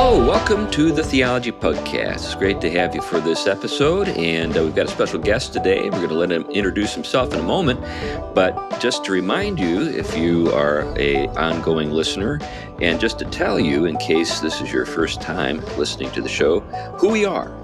Hello, welcome to the Theology Pugcast. It's great to have you for this episode, and we've got a special guest today. We're going to let him introduce himself in a moment, but just to remind you, if you are an ongoing listener, and just to tell you, in case this is your first time listening to the show, who we are.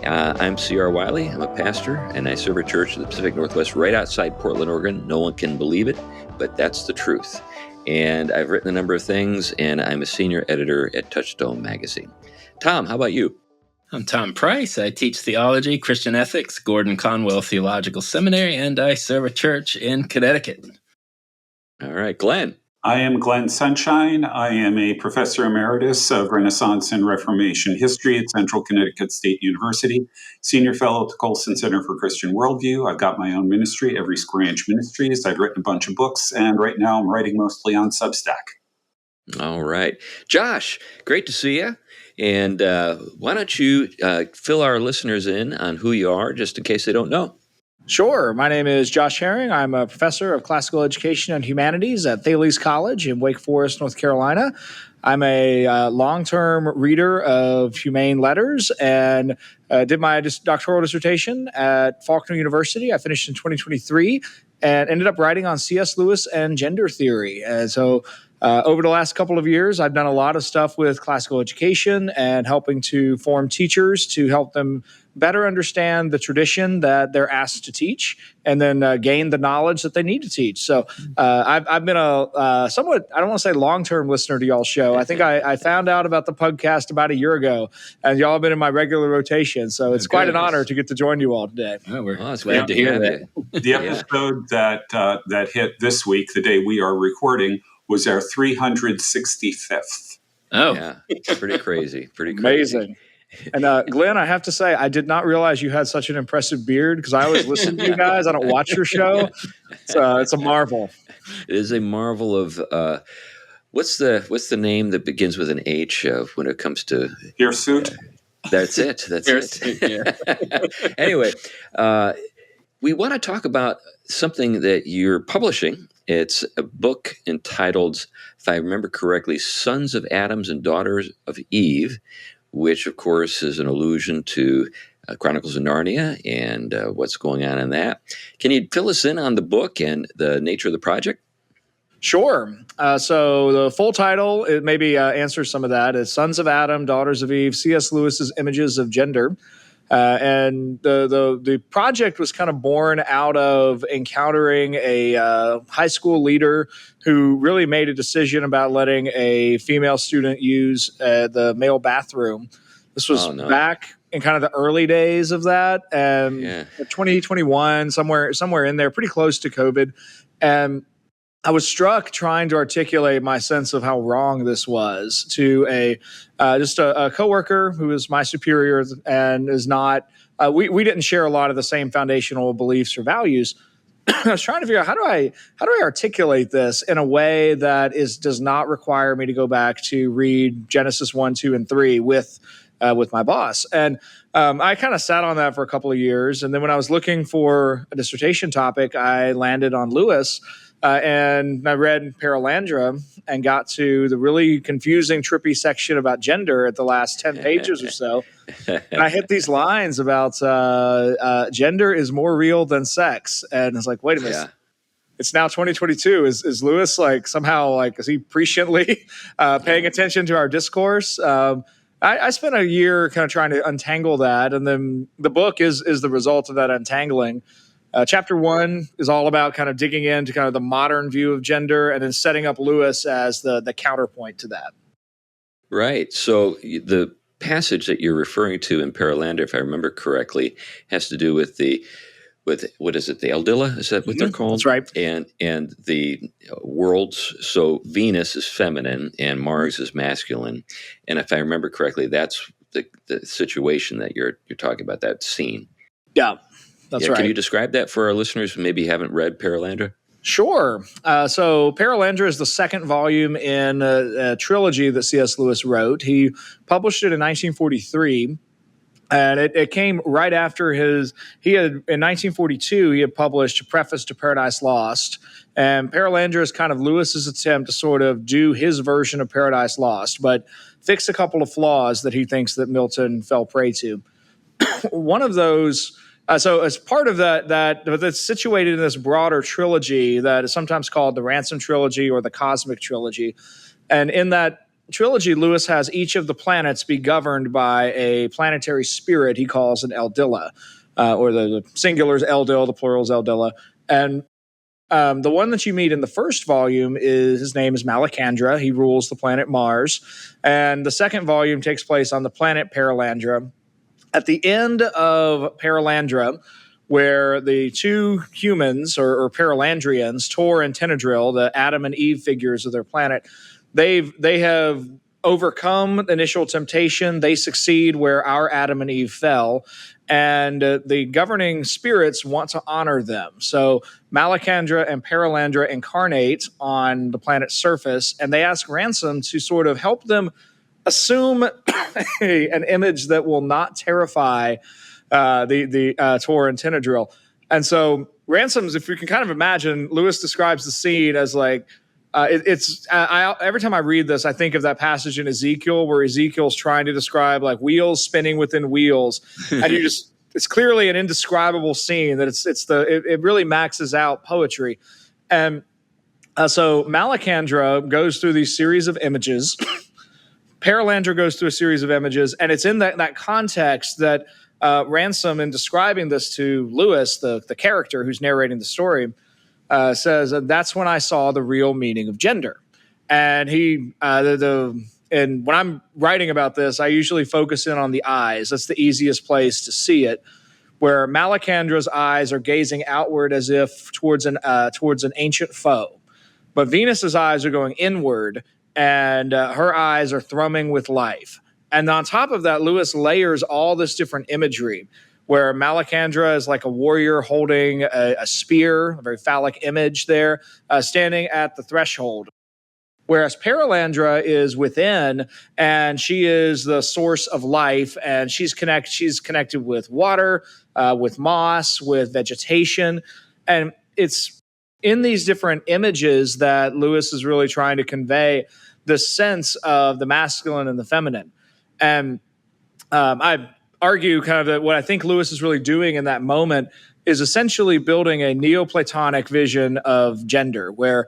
I'm C.R. Wiley. I'm a pastor, and I serve a church in the Pacific Northwest right outside Portland, Oregon. No one can believe it, but that's the truth. And I've written a number of things, and I'm a senior editor at Touchstone Magazine. Tom, how about you? I'm Tom Price. I teach theology, Christian ethics, Gordon Conwell Theological Seminary, and I serve a church in Connecticut. All right, Glenn. I am Glenn Sunshine. I am a professor emeritus of Renaissance and Reformation history at Central Connecticut State University, senior fellow at the Colson Center for Christian Worldview. I've got my own ministry, Every Square Inch Ministries. I've written a bunch of books, and right now I'm writing mostly on Substack. All right. Josh, great to see you. And why don't you fill our listeners in on who you are, just in case they don't know? Sure. My name is Josh Herring. I'm a professor of classical education and humanities at Thales College in Wake Forest, North Carolina. I'm a long-term reader of humane letters and did my doctoral dissertation at Faulkner University. I finished in 2023 and ended up writing on C.S. Lewis and gender theory. And so over the last couple of years, I've done a lot of stuff with classical education and helping to form teachers to help them better understand the tradition that they're asked to teach and then gain the knowledge that they need to teach. So I've been a somewhat, I don't want to say long-term listener to y'all's show. I think I found out about the podcast about a year ago, and y'all have been in my regular rotation. So it's quite an honor to get to join you all today. Oh, it's glad to hear that. The episode that hit this week, the day we are recording, was our 365th. Oh, yeah, pretty crazy. Amazing. And Glenn, I have to say, I did not realize you had such an impressive beard because I always listen to you guys. I don't watch your show. It's a marvel. It is a marvel of what's the name that begins with an H when it comes to Hirsute? That's it. Yeah. Anyway, we want to talk about something that you're publishing. It's a book entitled, if I remember correctly, Sons of Adam and Daughters of Eve, which, of course, is an allusion to Chronicles of Narnia and what's going on in that. Can you fill us in on the book and the nature of the project? Sure. So the full title, it maybe answers some of that, is Sons of Adam, Daughters of Eve, C.S. Lewis's Images of Gender. And the project was kind of born out of encountering a high school leader who really made a decision about letting a female student use the male bathroom. This was back in kind of the early days of that, and 2021, somewhere in there, pretty close to COVID. And I was struck trying to articulate my sense of how wrong this was to a coworker who is my superior and is not. We didn't share a lot of the same foundational beliefs or values. I was trying to figure out how do I articulate this in a way that does not require me to go back to read Genesis 1, 2, and 3 with my boss. And I kind of sat on that for a couple of years. And then when I was looking for a dissertation topic, I landed on Lewis. And I read Paralandra and got to the really confusing, trippy section about gender at the last 10 pages or so. And I hit these lines about gender is more real than sex. And I was like, wait a minute. Yeah. It's now 2022. Is Lewis somehow is he presciently paying attention to our discourse? I spent a year kind of trying to untangle that. And then the book is the result of that untangling. Chapter 1 is all about kind of digging into kind of the modern view of gender and then setting up Lewis as the counterpoint to that. Right. So the passage that you're referring to in Paralandra, if I remember correctly, has to do with what is it, the Eldilla? Is that what they're called? That's right. And the worlds. So Venus is feminine and Mars is masculine. And if I remember correctly, that's the situation that you're talking about, that scene. Yeah. That's right. Can you describe that for our listeners who maybe haven't read Paralandra? Sure. So Paralandra is the second volume in a trilogy that C.S. Lewis wrote. He published it in 1943. And it came right after he had, in 1942, he had published a preface to Paradise Lost. And Perelandra is kind of Lewis's attempt to sort of do his version of Paradise Lost, but fix a couple of flaws that he thinks that Milton fell prey to. One of those, so as part of that's situated in this broader trilogy that is sometimes called the Ransom Trilogy or the Cosmic Trilogy. And in that trilogy, Lewis has each of the planets be governed by a planetary spirit he calls an Eldilla, or the singular is Eldil, the plural is Eldilla. And the one that you meet in the first volume his name is Malacandra. He rules the planet Mars. And the second volume takes place on the planet Perelandra. At the end of Perelandra, where the two humans or Perelandrians, Tor and Tenedril, the Adam and Eve figures of their planet, they have overcome initial temptation. They succeed where our Adam and Eve fell, and the governing spirits want to honor them. So Malacandra and Perelandra incarnate on the planet's surface, and they ask Ransom to sort of help them assume an image that will not terrify the Tor and Tenedril. And so Ransom's, if you can kind of imagine, Lewis describes the scene as like, every time I read this, I think of that passage in Ezekiel where Ezekiel's trying to describe like wheels spinning within wheels, and it's clearly an indescribable scene that it really maxes out poetry. And so Malacandra goes through these series of images. Perelandra goes through a series of images, and it's in that context that Ransom, in describing this to Lewis, the character who's narrating the story, says that's when I saw the real meaning of gender. And and when I'm writing about this, I usually focus in on the eyes. That's the easiest place to see it, where Malacandra's eyes are gazing outward as if towards an ancient foe, but Venus's eyes are going inward, and her eyes are thrumming with life. And on top of that, Lewis layers all this different imagery, where Malacandra is like a warrior holding a spear, a very phallic image there, standing at the threshold. Whereas Perelandra is within, and she is the source of life, and she's connected with water, with moss, with vegetation. And it's in these different images that Lewis is really trying to convey the sense of the masculine and the feminine. And I argue kind of that what I think Lewis is really doing in that moment is essentially building a Neoplatonic vision of gender, where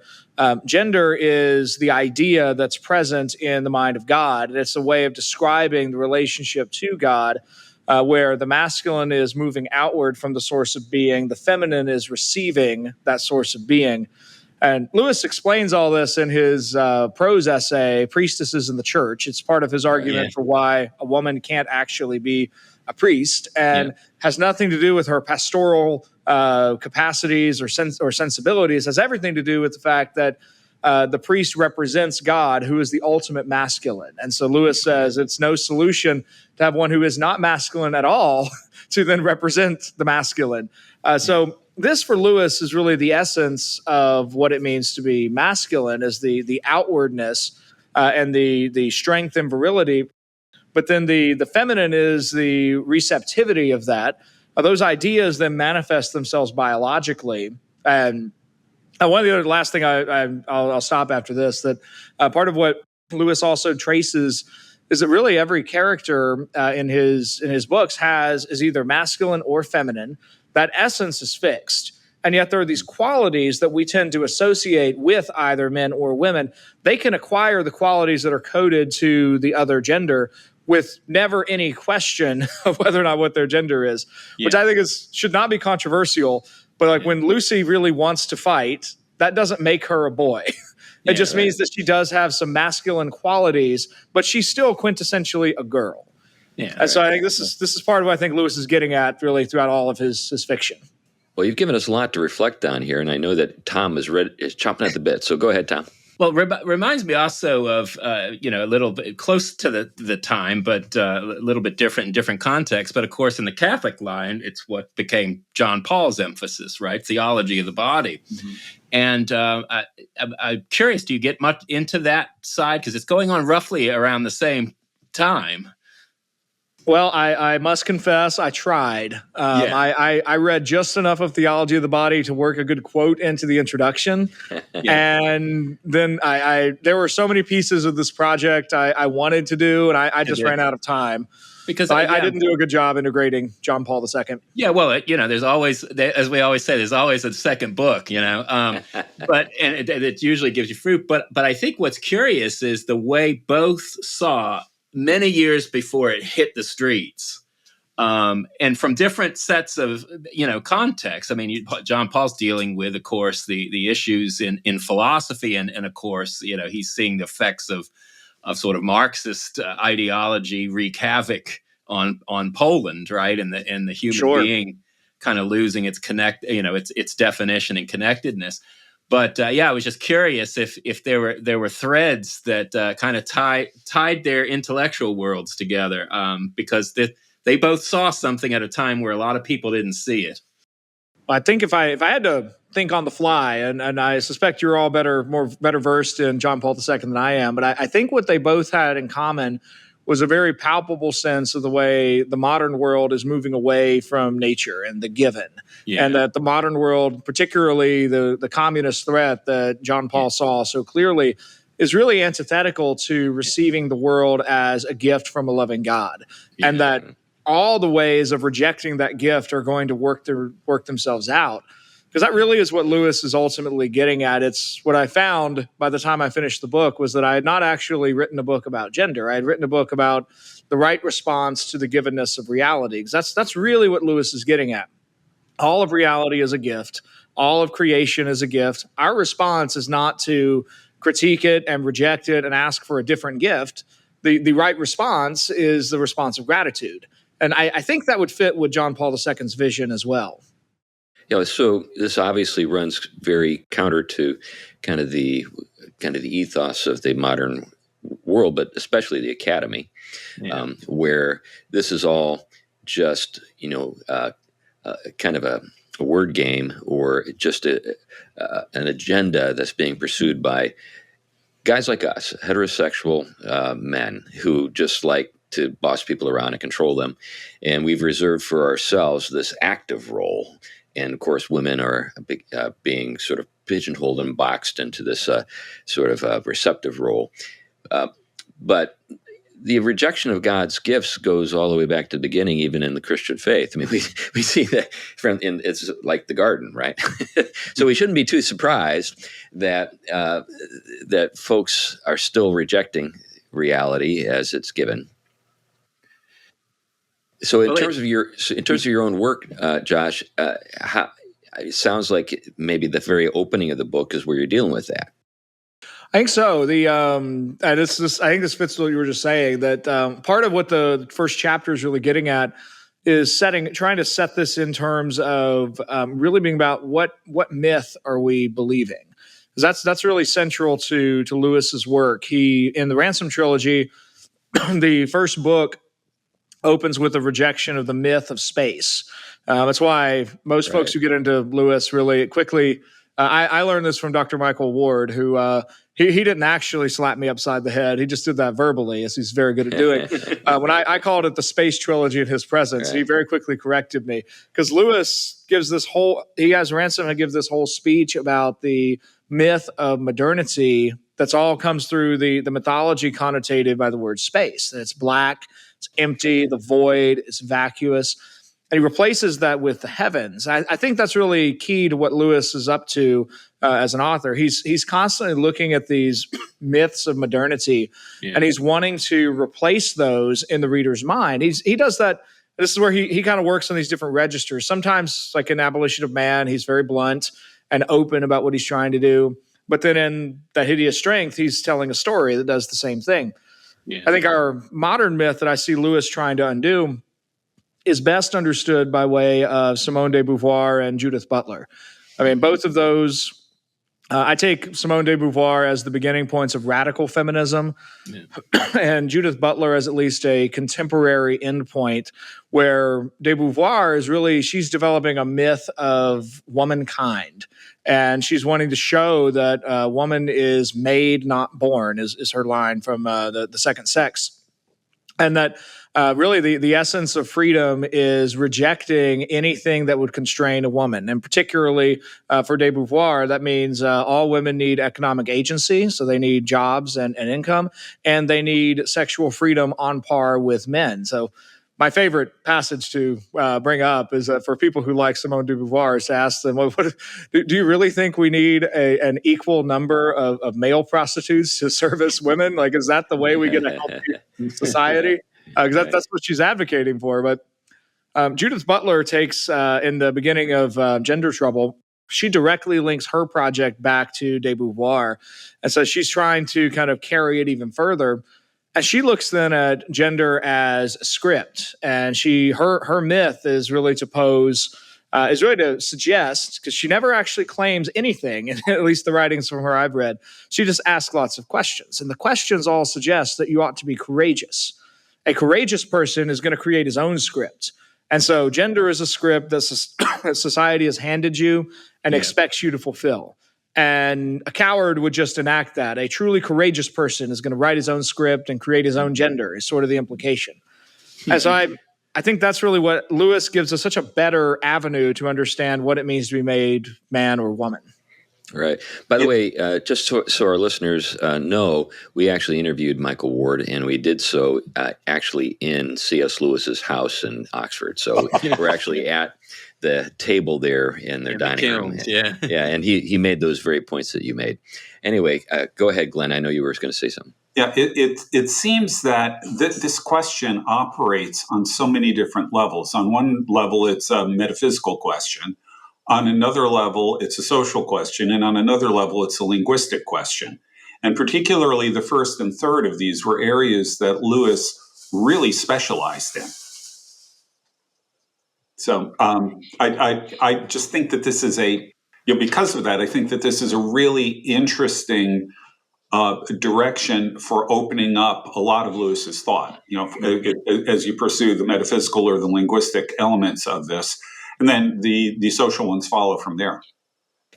gender is the idea that's present in the mind of God. And it's a way of describing the relationship to God, where the masculine is moving outward from the source of being, the feminine is receiving that source of being. And Lewis explains all this in his prose essay, Priestesses in the Church. It's part of his argument for why a woman can't actually be a priest, and has nothing to do with her pastoral capacities or sensibilities. It has everything to do with the fact that the priest represents God, who is the ultimate masculine. And so Lewis says it's no solution to have one who is not masculine at all to then represent the masculine. So this, for Lewis, is really the essence of what it means to be masculine, is the outwardness and the strength and virility. But then the feminine is the receptivity of that. Those ideas then manifest themselves biologically. And one of the other last thing I'll stop after this, that part of what Lewis also traces is that really every character in his books is either masculine or feminine. That essence is fixed. And yet there are these qualities that we tend to associate with either men or women. They can acquire the qualities that are coded to the other gender with never any question of whether or not what their gender is, which I think should not be controversial. But like when Lucy really wants to fight, that doesn't make her a boy. It just means that she does have some masculine qualities, but she's still quintessentially a girl. Yeah, and so I think this is part of what I think Lewis is getting at really throughout all of his fiction. Well, you've given us a lot to reflect on here, and I know that Tom is chomping at the bit. So go ahead, Tom. Well, reminds me also of a little bit close to the time, but a little bit different in different contexts. But of course, in the Catholic line, it's what became John Paul's emphasis, right? Theology of the body. Mm-hmm. And I'm curious, do you get much into that side? Because it's going on roughly around the same time. Well, I must confess, I tried. Yeah. I read just enough of Theology of the Body to work a good quote into the introduction. Yeah. And then there were so many pieces of this project I wanted to do, and I just ran out of time. Because So I didn't do a good job integrating John Paul II. Yeah, well, there's always, as we always say, there's always a second book, but it usually gives you fruit. But I think what's curious is the way both saw many years before it hit the streets, and from different sets of context. I mean, John Paul's dealing with, of course, the issues in philosophy, and of course, he's seeing the effects of sort of Marxist ideology wreak havoc on Poland, right, and the human being kind of losing its definition and connectedness. But I was just curious if there were threads that kind of tied their intellectual worlds together, because they both saw something at a time where a lot of people didn't see it. I think if I had to think on the fly, and I suspect you're all better versed in John Paul II than I am, but I think what they both had in common was a very palpable sense of the way the modern world is moving away from nature and the given. Yeah. And that the modern world, particularly the communist threat that John Paul saw so clearly, is really antithetical to receiving the world as a gift from a loving God. Yeah. And that all the ways of rejecting that gift are going to work themselves out. Because that really is what Lewis is ultimately getting at. It's what I found by the time I finished the book was that I had not actually written a book about gender. I had written a book about the right response to the givenness of reality. Because that's really what Lewis is getting at. All of reality is a gift. All of creation is a gift. Our response is not to critique it and reject it and ask for a different gift. The right response is the response of gratitude. And I think that would fit with John Paul II's vision as well. So this obviously runs very counter to kind of the ethos of the modern world, but especially the academy, where this is all just kind of a word game, or just an agenda that's being pursued by guys like us, heterosexual men who just like to boss people around and control them. And we've reserved for ourselves this active role. And of course, women are being sort of pigeonholed and boxed into this sort of receptive role. But the rejection of God's gifts goes all the way back to the beginning, even in the Christian faith. I mean, we see that it's like the garden, right? So we shouldn't be too surprised that that folks are still rejecting reality as it's given. So in terms of your own work, Josh, it sounds like maybe the very opening of the book is where you're dealing with that. I think so. I think this fits what you were just saying. That part of what the first chapter is really getting at is trying to set this in terms of really being about what myth are we believing? Because that's really central to Lewis's work. He, in the Ransom trilogy, the first book opens with a rejection of the myth of space. That's why most folks who get into Lewis really quickly. I learned this from Dr. Michael Ward, who he didn't actually slap me upside the head. He just did that verbally, as he's very good at doing. When I called it the space trilogy in his presence, he very quickly corrected me. Because Lewis has Ransom and gives this whole speech about the myth of modernity that's all comes through the mythology connotated by the word space. That it's black, it's empty, the void, it's vacuous. And he replaces that with the heavens. I think that's really key to what Lewis is up to as an author. He's constantly looking at these myths of modernity, and he's wanting to replace those in the reader's mind. He does that. This is where he kind of works on these different registers. Sometimes, like in Abolition of Man, he's very blunt and open about what he's trying to do. But then in That Hideous Strength, he's telling a story that does the same thing. Yeah. I think our modern myth that I see Lewis trying to undo is best understood by way of Simone de Beauvoir and Judith Butler. I mean, both of those, I take Simone de Beauvoir as the beginning points of radical feminism, and Judith Butler as at least a contemporary endpoint where de Beauvoir is she's developing a myth of womankind. And she's wanting to show that woman is made, not born, is her line from the Second Sex. And that really the essence of freedom is rejecting anything that would constrain a woman. And particularly for de Beauvoir, that means all women need economic agency. So they need jobs and income, and they need sexual freedom on par with men. So my favorite passage to bring up is for people who like Simone de Beauvoir is to ask them, do you really think we need an equal number of male prostitutes to service women? Like, is that the way we get a healthy society? Because that's what she's advocating for. But Judith Butler takes, in the beginning of Gender Trouble, she directly links her project back to de Beauvoir. And so she's trying to kind of carry it even further. And she looks then at gender as a script, and her myth is really to suggest, because she never actually claims anything, at least the writings from her I've read. She just asks lots of questions, and the questions all suggest that you ought to be courageous. A courageous person is going to create his own script, and so gender is a script that society has handed you and expects you to fulfill. And a coward would just enact that. A truly courageous person is going to write his own script and create his own gender, is sort of the implication. And so I think that's really what Lewis gives us such a better avenue to understand what it means to be made man or woman. Right. By the way, just so our listeners know, we actually interviewed Michael Ward, and we did so actually in C.S. Lewis's house in Oxford. So we're actually at the table there in their dining room. Yeah. Yeah, and he made those very points that you made. Anyway, go ahead, Glenn. I know you were going to say something. Yeah, it seems that this question operates on so many different levels. On one level, it's a metaphysical question. On another level, it's a social question. And on another level, it's a linguistic question. And particularly the first and third of these were areas that Lewis really specialized in. So I just think that this is because of that, I think that this is a really interesting direction for opening up a lot of Lewis's thought, as you pursue the metaphysical or the linguistic elements of this. And then the social ones follow from there.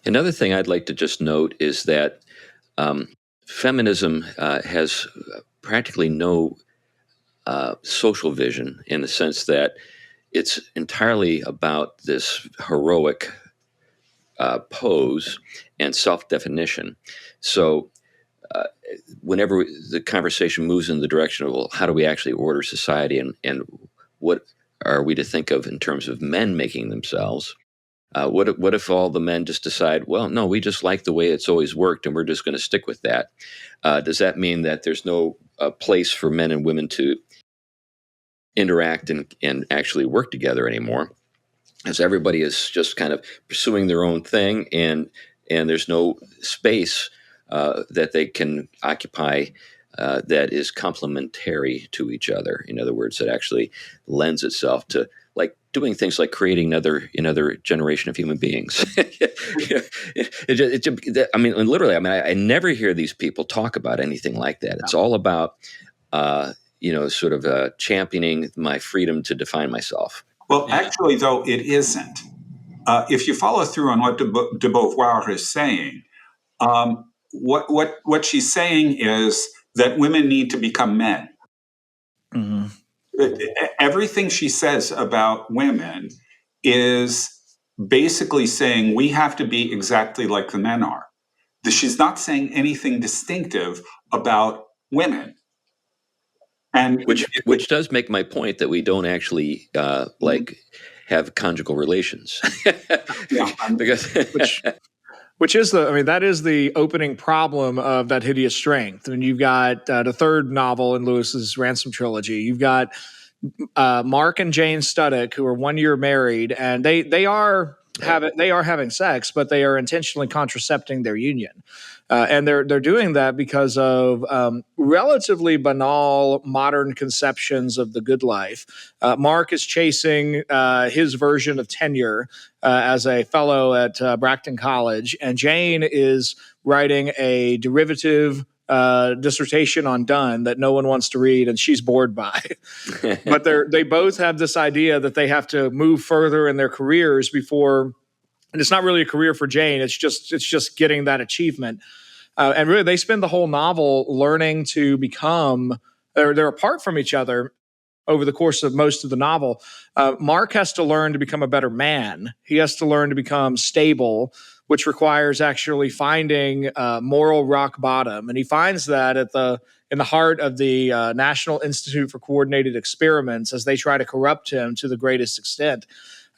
Another thing I'd like to just note is that feminism has practically no social vision, in the sense that it's entirely about this heroic pose and self-definition. So whenever the conversation moves in the direction of, well, how do we actually order society, and what are we to think of in terms of men making themselves? What if all the men just decide, well, no, we just like the way it's always worked, and we're just going to stick with that? Does that mean that there's no place for men and women to interact and actually work together anymore, as everybody is just kind of pursuing their own thing, and there's no space that they can occupy that is complementary to each other? In other words, that actually lends itself to like doing things like creating another generation of human beings. I never hear these people talk about anything like that. It's all about sort of championing my freedom to define myself. Well, actually, though, it isn't. If you follow through on what de Beauvoir is saying, what she's saying is that women need to become men. Mm-hmm. Everything she says about women is basically saying we have to be exactly like the men are. She's not saying anything distinctive about women. And which does make my point that we don't actually have conjugal relations. Which is that is the opening problem of That Hideous Strength. And you've got the third novel in Lewis's Ransom trilogy. You've got Mark and Jane Studdick, who are 1 year married, and they are having sex, but they are intentionally contracepting their union. And they're doing that because of relatively banal modern conceptions of the good life. Mark is chasing his version of tenure as a fellow at Bracton College, and Jane is writing a derivative dissertation on Donne that no one wants to read, and she's bored by. But they both have this idea that they have to move further in their careers before. And it's not really a career for Jane. It's just getting that achievement. And really, they spend the whole novel learning to become they're apart from each other over the course of most of the novel. Mark has to learn to become a better man. He has to learn to become stable, which requires actually finding moral rock bottom. And he finds that in the heart of the National Institute for Coordinated Experiments as they try to corrupt him to the greatest extent.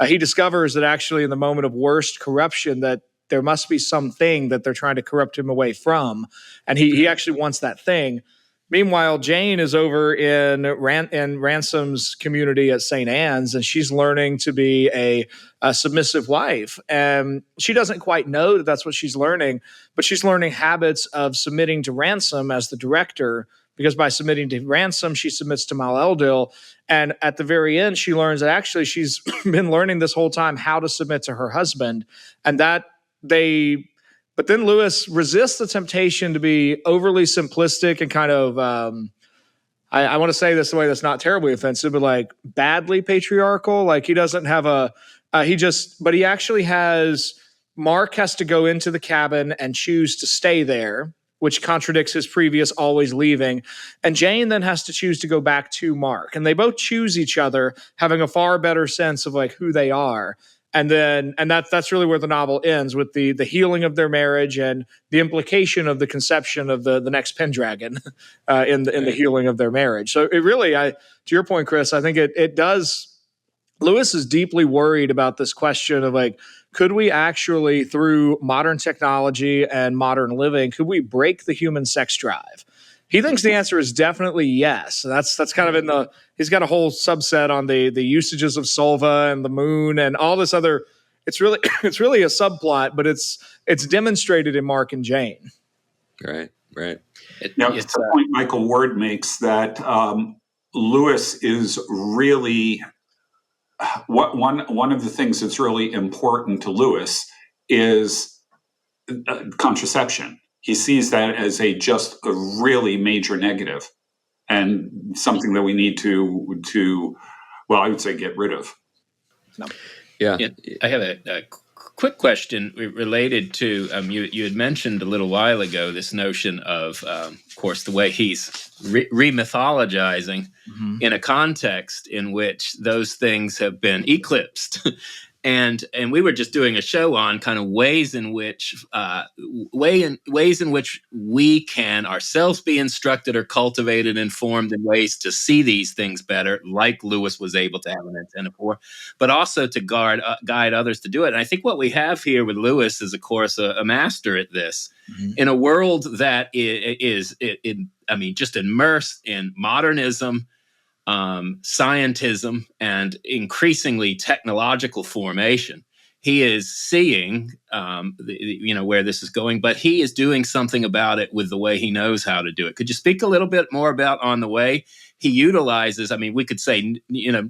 He discovers that actually in the moment of worst corruption that there must be something that they're trying to corrupt him away from. And he actually wants that thing. Meanwhile, Jane is over in Ransom's community at St. Anne's, and she's learning to be a submissive wife. And she doesn't quite know that that's what she's learning, but she's learning habits of submitting to Ransom as the director, because by submitting to Ransom, she submits to Mal Eldil. And at the very end, she learns that actually she's been learning this whole time how to submit to her husband, and but then Lewis resists the temptation to be overly simplistic and kind of, I want to say this the way that's not terribly offensive, but like badly patriarchal. Like he doesn't have but he actually Mark has to go into the cabin and choose to stay there, which contradicts his previous always leaving. And Jane then has to choose to go back to Mark. And they both choose each other, having a far better sense of like who they are. And that's really where the novel ends, with the healing of their marriage and the implication of the conception of the next Pendragon in the healing of their marriage. So it really, to your point, Chris, I think it does. Lewis is deeply worried about this question of like, could we actually, through modern technology and modern living, could we break the human sex drive? He thinks the answer is definitely yes. That's kind of he's got a whole subset on the usages of Solva and the moon and all this other. It's really a subplot, but it's demonstrated in Mark and Jane. Right. Now, it's the point Michael Ward makes that Lewis is really one of the things that's really important to Lewis is contraception. He sees that as just a really major negative and something that we need to well, I would say get rid of. No. Yeah. I have a quick question related to, you had mentioned a little while ago this notion of course, the way he's re-mythologizing in a context in which those things have been eclipsed. And we were just doing a show on kind of ways in which we can ourselves be instructed or cultivated and formed in ways to see these things better, like Lewis was able to have an antenna for, but also to guide others to do it. And I think what we have here with Lewis is, of course, a master at this in a world that is just immersed in modernism, scientism, and increasingly technological formation. He is seeing, where this is going, but he is doing something about it with the way he knows how to do it. Could you speak a little bit more about on the way he utilizes? I mean, we could say,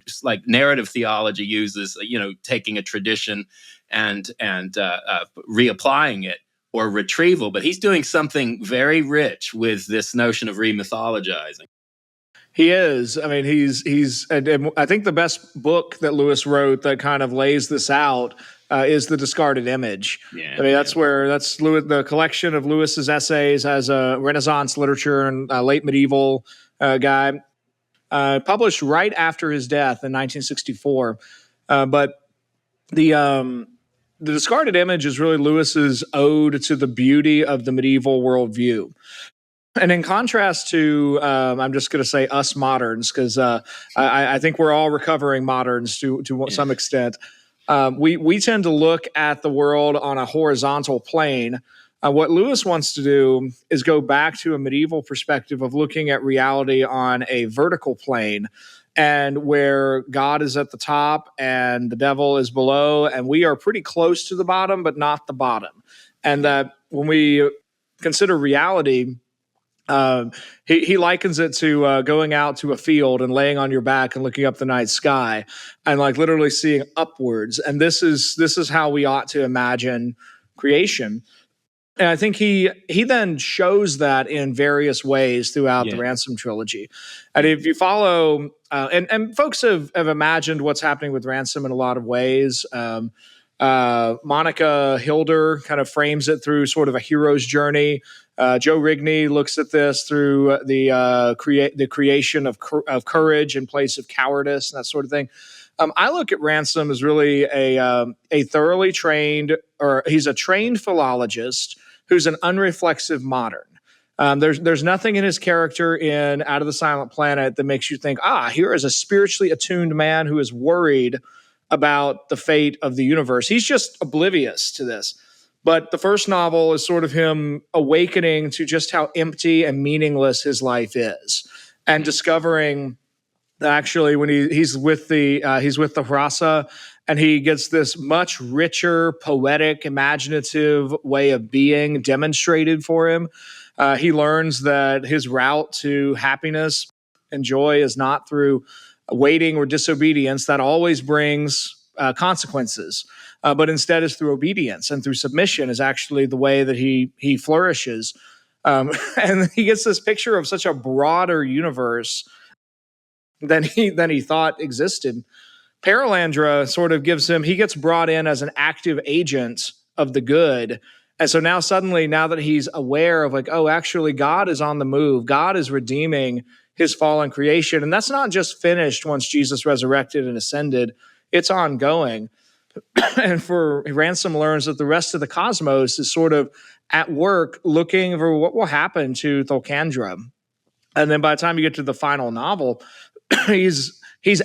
just like narrative theology uses, taking a tradition and reapplying it, or retrieval, but he's doing something very rich with this notion of remythologizing. He is. I mean, and I think the best book that Lewis wrote that kind of lays this out is The Discarded Image. Yeah, I mean, that's Lewis, the collection of Lewis's essays as a Renaissance literature and late medieval guy, published right after his death in 1964. But the Discarded Image is really Lewis's ode to the beauty of the medieval worldview. And in contrast to, I'm just going to say us moderns, because I think we're all recovering moderns to some extent. We tend to look at the world on a horizontal plane. What Lewis wants to do is go back to a medieval perspective of looking at reality on a vertical plane, and where God is at the top and the devil is below, and we are pretty close to the bottom, but not the bottom. And that when we consider reality, he likens it to going out to a field and laying on your back and looking up the night sky and like literally seeing upwards. And this is how we ought to imagine creation. And I think he then shows that in various ways throughout the Ransom trilogy. And if you follow, and folks have imagined what's happening with Ransom in a lot of ways. Monica Hilder kind of frames it through sort of a hero's journey. Joe Rigney looks at this through the creation of courage in place of cowardice and that sort of thing. I look at Ransom as really a thoroughly trained, or he's a trained philologist who's an unreflexive modern. There's nothing in his character in Out of the Silent Planet that makes you think, here is a spiritually attuned man who is worried about the fate of the universe. He's just oblivious to this. But the first novel is sort of him awakening to just how empty and meaningless his life is, and discovering that actually when he's with the Hrasa, and he gets this much richer, poetic, imaginative way of being demonstrated for him. He learns that his route to happiness and joy is not through waiting or disobedience. That always brings consequences, but instead is through obedience and through submission is actually the way that he flourishes. And he gets this picture of such a broader universe than he thought existed. Paralandra sort of he gets brought in as an active agent of the good. And so now suddenly, now that he's aware of actually God is on the move, God is redeeming his fallen creation. And that's not just finished once Jesus resurrected and ascended, it's ongoing. And for Ransom learns that the rest of the cosmos is sort of at work looking for what will happen to Thulkandra. And then by the time you get to the final novel, he's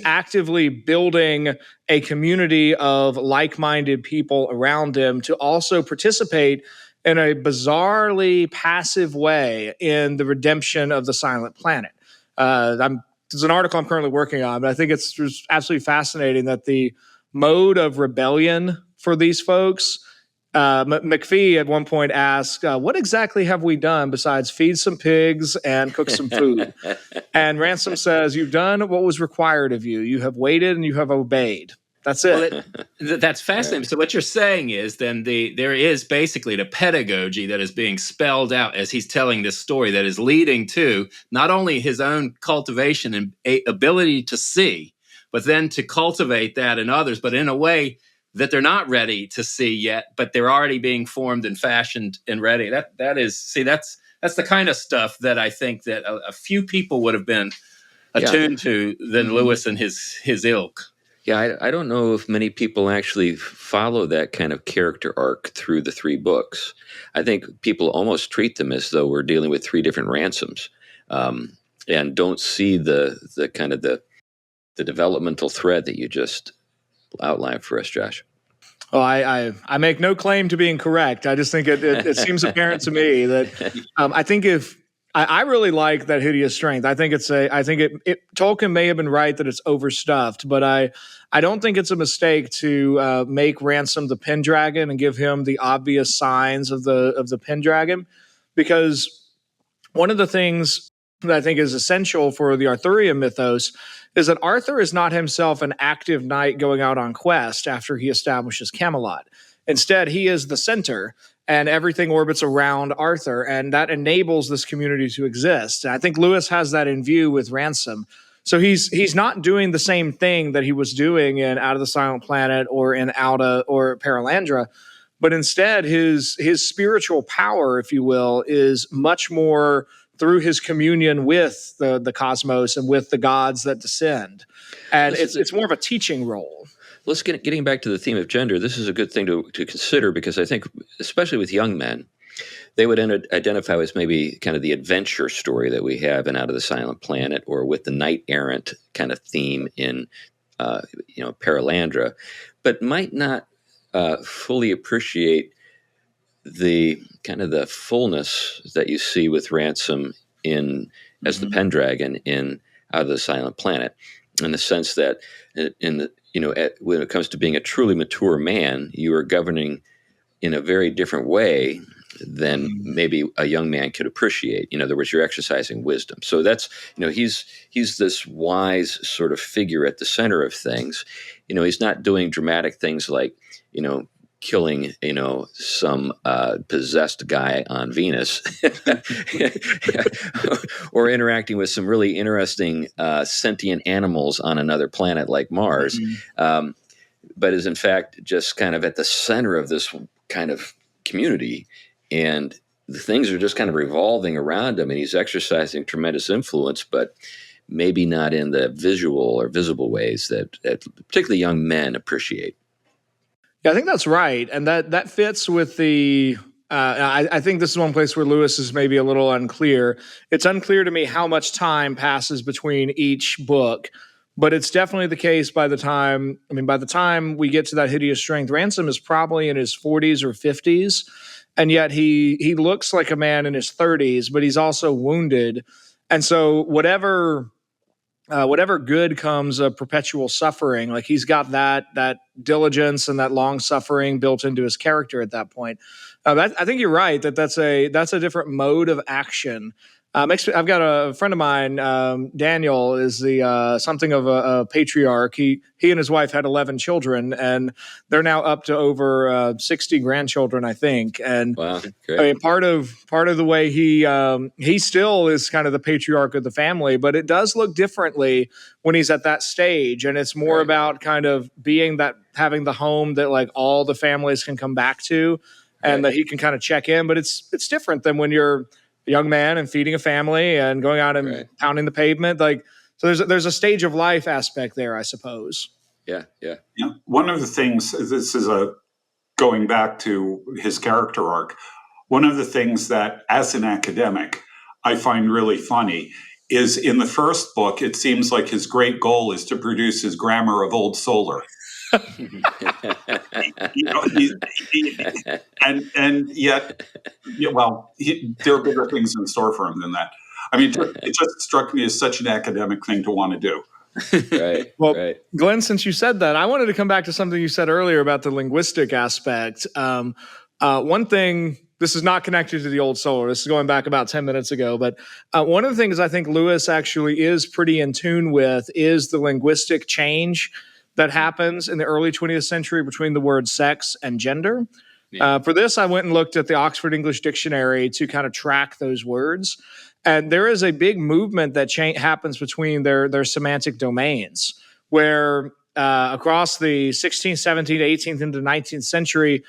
actively building a community of like-minded people around him to also participate in a bizarrely passive way in the redemption of the Silent Planet. There's an article I'm currently working on, but I think it's just absolutely fascinating that the mode of rebellion for these folks, McPhee at one point asked, what exactly have we done besides feed some pigs and cook some food? And Ransom says, you've done what was required of you. You have waited and you have obeyed. That's it. Well, that's fascinating. So what you're saying is then there is basically the pedagogy that is being spelled out as he's telling this story that is leading to not only his own cultivation and ability to see, but then to cultivate that in others, but in a way that they're not ready to see yet, but they're already being formed and fashioned and ready. That's the kind of stuff that I think that a few people would have been attuned to than Lewis and his ilk. Yeah, I don't know if many people actually follow that kind of character arc through the three books. I think people almost treat them as though we're dealing with three different Ransoms, and don't see the kind of the developmental thread that you just outlined for us, Josh. Oh, I make no claim to being correct. I just think it seems apparent to me that I think I really like that hideous strength. I think Tolkien may have been right that it's overstuffed, but I don't think it's a mistake to make Ransom the Pendragon and give him the obvious signs of the Pendragon, because one of the things that I think is essential for the Arthurian mythos is that Arthur is not himself an active knight going out on quest after he establishes Camelot. Instead, he is the center, and everything orbits around Arthur, and that enables this community to exist. And I think Lewis has that in view with Ransom. So he's not doing the same thing that he was doing in Out of the Silent Planet or in Auda or Paralandra, but instead his spiritual power, if you will, is much more through his communion with the cosmos and with the gods that descend. And it's more of a teaching role. Let's getting back to the theme of gender. This is a good thing to consider, because I think, especially with young men, they would identify as maybe kind of the adventure story that we have in Out of the Silent Planet, or with the knight errant kind of theme in Paralandra, but might not fully appreciate the kind of the fullness that you see with Ransom as the Pendragon in Out of the Silent Planet, in the sense that when it comes to being a truly mature man, you are governing in a very different way than maybe a young man could appreciate. In other words, you're exercising wisdom. So that's, he's this wise sort of figure at the center of things. He's not doing dramatic things like, killing, some possessed guy on Venus, or interacting with some really interesting sentient animals on another planet like Mars, but is in fact just kind of at the center of this kind of community, and the things are just kind of revolving around him, and he's exercising tremendous influence, but maybe not in the visual or visible ways that particularly young men appreciate. Yeah, I think that's right, and that fits with the. I think this is one place where Lewis is maybe a little unclear. It's unclear to me how much time passes between each book, but it's definitely the case by the time. I mean, by the time we get to that hideous strength, Ransom is probably in his 40s or 50s, and yet he looks like a man in his 30s, but he's also wounded, and so whatever good comes of perpetual suffering, like he's got that diligence and that long suffering built into his character at that point. I think you're right that's a different mode of action. I've got a friend of mine, Daniel, is the something of a patriarch. He and his wife had 11 children, and they're now up to over 60 grandchildren, I think. And Wow, great. I mean, part of the way he still is kind of the patriarch of the family, but it does look differently when he's at that stage, and it's more Right. about kind of being that, having the home that like all the families can come back to, and Right. that he can kind of check in. But it's different than when you're a young man and feeding a family and going out and Right. pounding the pavement. Like, so there's a stage of life aspect there, I suppose. Yeah. One of the things, this is going back to his character arc, one of the things that, as an academic, I find really funny is in the first book, it seems like his great goal is to produce his grammar of Old Solar. You know, and yet, well, there are bigger things in store for him than that. I mean, it just struck me as such an academic thing to want to do. Right. Well, Right. Glenn, since you said that, I wanted to come back to something you said earlier about the linguistic aspect. One thing, this is not connected to the Old Solar. This is going back about 10 minutes ago. But one of the things I think Lewis actually is pretty in tune with is the linguistic change that happens in the early 20th century between the words sex and gender. Yeah. For this, I went and looked at the Oxford English Dictionary to kind of track those words. And there is a big movement that happens between their semantic domains, where across the 16th, 17th, 18th, into 19th century,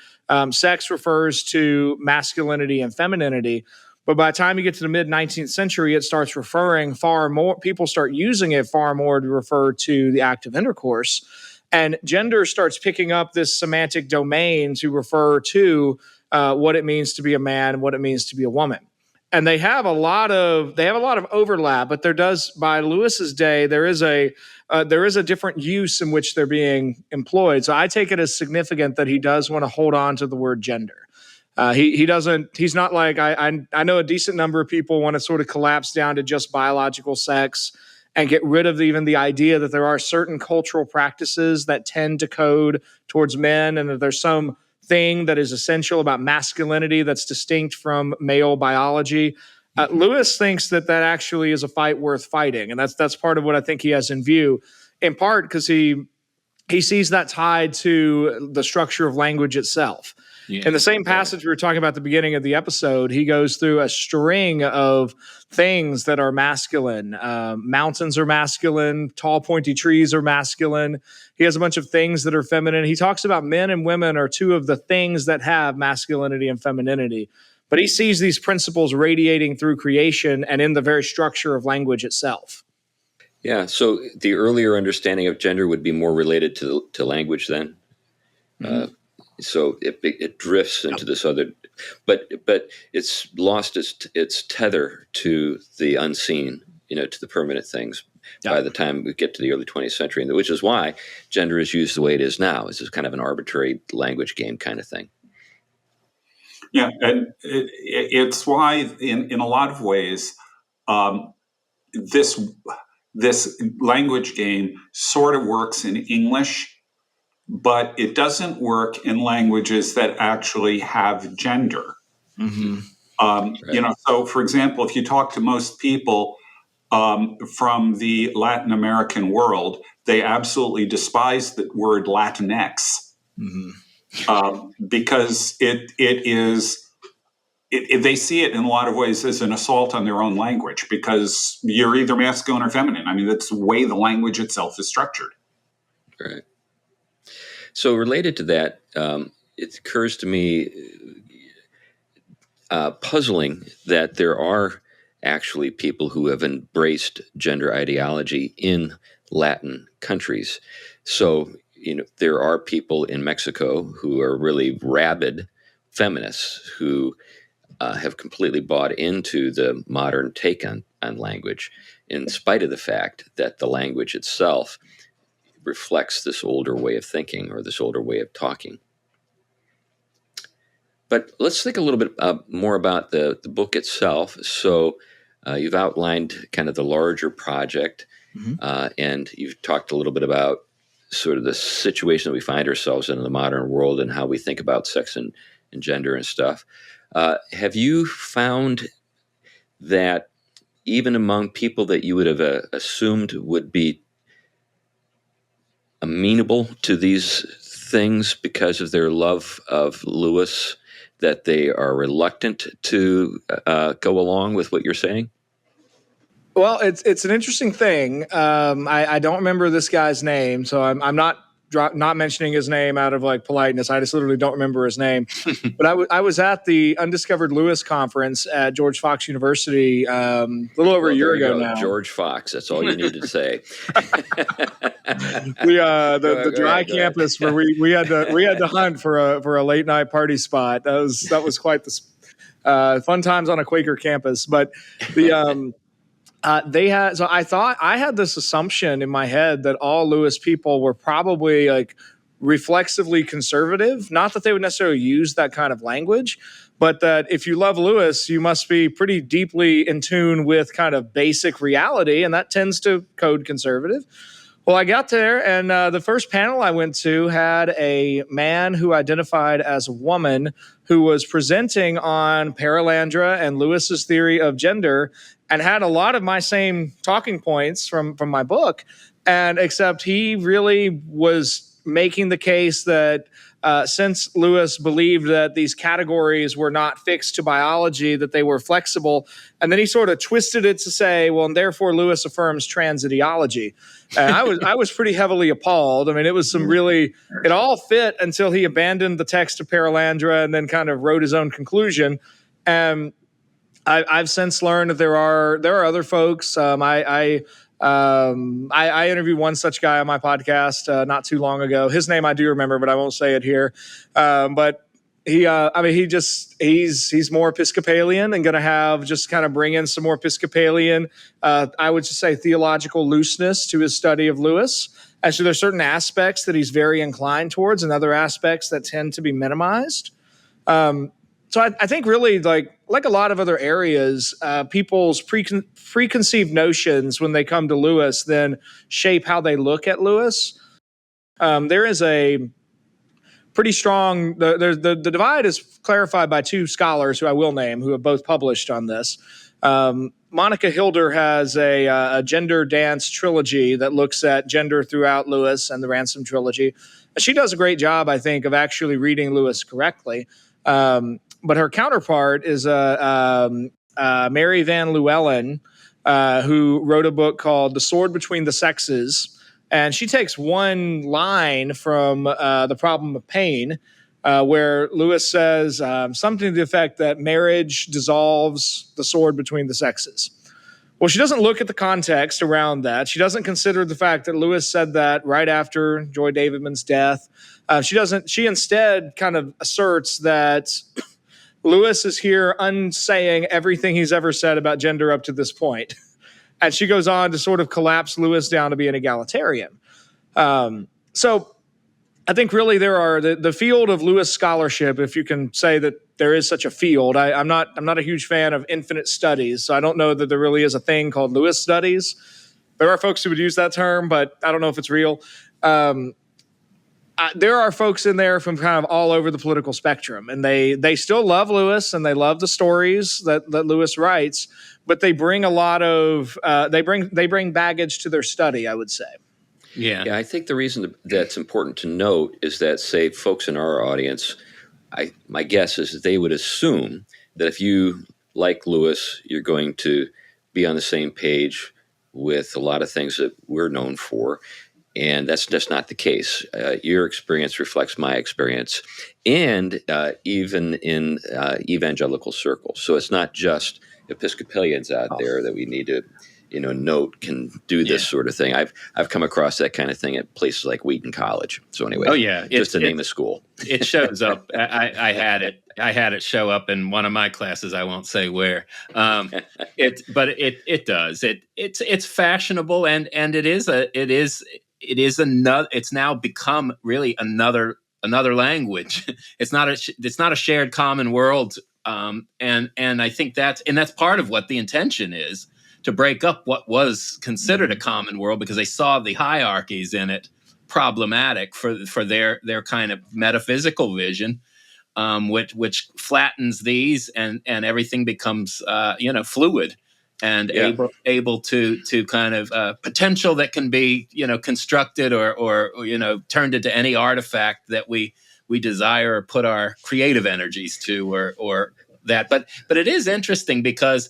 sex refers to masculinity and femininity. But by the time you get to the mid 19th century, it starts referring far more, people start using it far more to refer to the act of intercourse. And gender starts picking up this semantic domain to refer to what it means to be a man and what it means to be a woman. And they have a lot of overlap, but there does, by Lewis's day, there is a different use in which they're being employed. So I take it as significant that he does want to hold on to the word gender. He doesn't. He's not like I know a decent number of people want to sort of collapse down to just biological sex and get rid of even the idea that there are certain cultural practices that tend to code towards men, and that there's some thing that is essential about masculinity that's distinct from male biology. Lewis thinks that actually is a fight worth fighting, and that's part of what I think he has in view, in part because he sees that tied to the structure of language itself. Yeah. In the same passage we were talking about at the beginning of the episode, he goes through a string of things that are masculine. Mountains are masculine. Tall, pointy trees are masculine. He has a bunch of things that are feminine. He talks about men and women are two of the things that have masculinity and femininity. But he sees these principles radiating through creation and in the very structure of language itself. Yeah. So the earlier understanding of gender would be more related to language then. Mm-hmm. So it drifts into this other, but it's lost its tether to the unseen, to the permanent things by the time we get to the early 20th century, which is why gender is used the way it is now. It's just kind of an arbitrary language game kind of thing. Yeah, and it's why, in a lot of ways, this language game sort of works in English, but it doesn't work in languages that actually have gender. Mm-hmm. Right. So for example, if you talk to most people from the Latin American world, they absolutely despise the word Latinx. Mm-hmm. Because it is. They see it in a lot of ways as an assault on their own language, because you're either masculine or feminine. I mean, that's the way the language itself is structured. Right. So related to that, it occurs to me, puzzling that there are actually people who have embraced gender ideology in Latin countries. So, there are people in Mexico who are really rabid feminists who have completely bought into the modern take on language, in spite of the fact that the language itself reflects this older way of thinking or this older way of talking. But let's think a little bit more about the book itself. So you've outlined kind of the larger project, and you've talked a little bit about sort of the situation that we find ourselves in the modern world and how we think about sex and gender and stuff. Have you found that even among people that you would have assumed would be amenable to these things because of their love of Lewis, that they are reluctant to go along with what you're saying? Well, it's an interesting thing. I don't remember this guy's name, so I'm not mentioning his name out of like politeness. I just literally don't remember his name. But I was at the Undiscovered Lewis conference at George Fox University a little over a year ago now. George Fox. That's all you need to say. The dry campus where we had to hunt for a late night party spot. That was quite the fun times on a Quaker campus. But the they had, so I thought I had this assumption in my head that all Lewis people were probably like reflexively conservative. Not that they would necessarily use that kind of language, but that if you love Lewis, you must be pretty deeply in tune with kind of basic reality, and that tends to code conservative. Well, I got there, and the first panel I went to had a man who identified as a woman who was presenting on Paralandra and Lewis's theory of gender, and had a lot of my same talking points from my book, and except he really was making the case that since Lewis believed that these categories were not fixed to biology, that they were flexible, and then he sort of twisted it to say, well, and therefore Lewis affirms trans ideology. And I was pretty heavily appalled. I mean, it was it all fit until he abandoned the text of Paralandra and then kind of wrote his own conclusion. And I've since learned that there are other folks. I interviewed one such guy on my podcast not too long ago. His name I do remember, but I won't say it here. But he's more Episcopalian and going to have just kind of bring in some more Episcopalian, I would just say theological looseness to his study of Lewis. And so there's certain aspects that he's very inclined towards and other aspects that tend to be minimized. So I think really like a lot of other areas, people's preconceived notions when they come to Lewis then shape how they look at Lewis. There is a pretty strong, the divide is clarified by two scholars who I will name who have both published on this. Monica Hilder has a gender dance trilogy that looks at gender throughout Lewis and the Ransom trilogy. She does a great job, I think, of actually reading Lewis correctly. But her counterpart is Mary Van Llewellyn, who wrote a book called The Sword Between the Sexes. And she takes one line from The Problem of Pain, where Lewis says something to the effect that marriage dissolves the sword between the sexes. Well, she doesn't look at the context around that. She doesn't consider the fact that Lewis said that right after Joy Davidman's death. She instead kind of asserts that Lewis is here unsaying everything he's ever said about gender up to this point. And she goes on to sort of collapse Lewis down to be an egalitarian. So I think really there are the field of Lewis scholarship, if you can say that there is such a field. I'm not a huge fan of infinite studies, so I don't know that there really is a thing called Lewis studies. There are folks who would use that term, but I don't know if it's real. There are folks in there from kind of all over the political spectrum, and they still love Lewis and they love the stories that Lewis writes, but they bring a lot of they bring baggage to their study, I would say. Yeah, I think the reason that's important to note is that, say, folks in our audience, my guess is that they would assume that if you like Lewis, you're going to be on the same page with a lot of things that we're known for. And that's just not the case. Your experience reflects my experience, and even in evangelical circles. So it's not just Episcopalians out there that we need to, note can do this sort of thing. I've come across that kind of thing at places like Wheaton College. So anyway, Oh yeah, just to name a school, it shows up. I had it show up in one of my classes. I won't say where. It does. It's fashionable, and it is another. It's now become really another language. It's not a shared common world. And I think that's part of what the intention is, to break up what was considered a common world, because they saw the hierarchies in it problematic for their kind of metaphysical vision, which flattens these, and everything becomes fluid and able to kind of potential that can be constructed or turned into any artifact that we desire or put our creative energies to, or that. But it is interesting, because